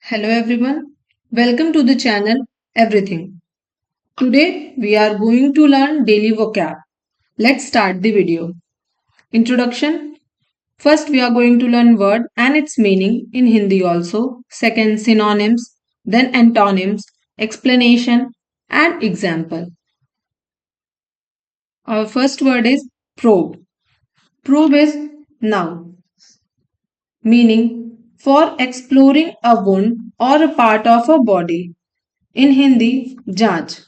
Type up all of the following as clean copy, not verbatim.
Hello everyone, welcome to the channel Everything. Today we are going to learn daily vocab. Let's start the video. Introduction. First we are going to learn word and its meaning in Hindi also. Second synonyms, then antonyms, explanation and example. Our first word is probe. Probe is noun, meaning for exploring a wound or a part of a body. In Hindi, जांच.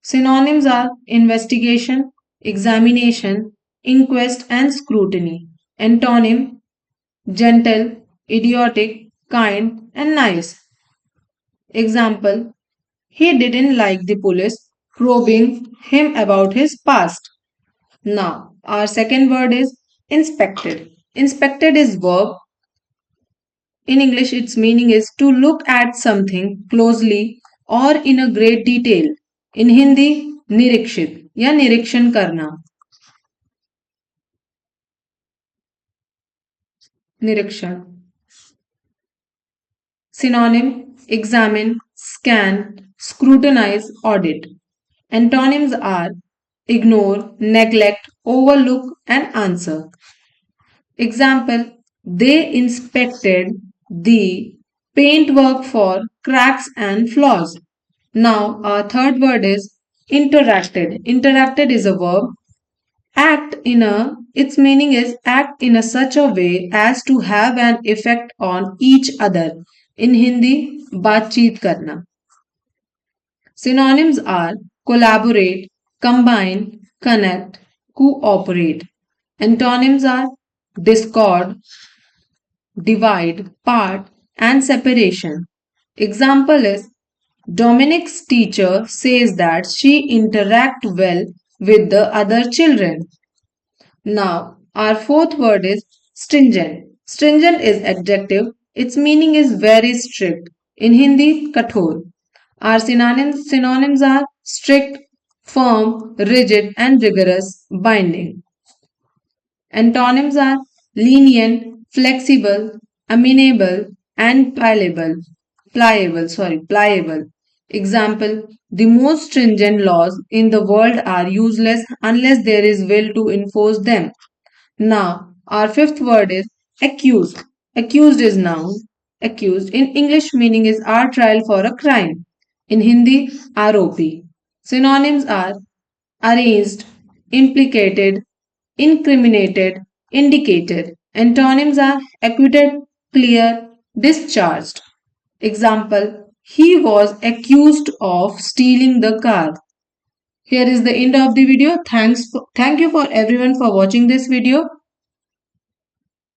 Synonyms are investigation, examination, inquest, and scrutiny. Antonym gentle, idiotic, kind, and nice. Example he didn't like the police probing him about his past. Now, our second word is inspected. Inspected is verb. In English, its meaning is to look at something closely or in a great detail. In Hindi, निरीक्षित या निरीक्षण करना. निरीक्षण. Synonym examine, scan, scrutinize, audit. Antonyms are ignore, neglect, overlook, and answer. Example they inspected the paintwork for cracks and flaws. Now, our third word is interacted. Interacted is a verb. Its meaning is act in a such a way as to have an effect on each other. In Hindi, बातचीत करना. Synonyms are collaborate, combine, connect, cooperate. Antonyms are discord, divide, part, and separation. Example is Dominic's teacher says that she interact well with the other children. Now, our fourth word is stringent. Stringent is adjective. Its meaning is very strict. In Hindi, kathor. Our synonyms are strict, firm, rigid, and rigorous, binding. Antonyms are lenient, flexible, amenable, and pliable. Example, the most stringent laws in the world are useless unless there is will to enforce them. Now, our fifth word is accused. Accused is noun. Accused in English meaning is our trial for a crime. In Hindi, ROP. Synonyms are arranged, implicated, incriminated, indicated. Antonyms are acquitted, clear, discharged. Example, he was accused of stealing the car. Here is the end of the video. Thank you for everyone for watching this video.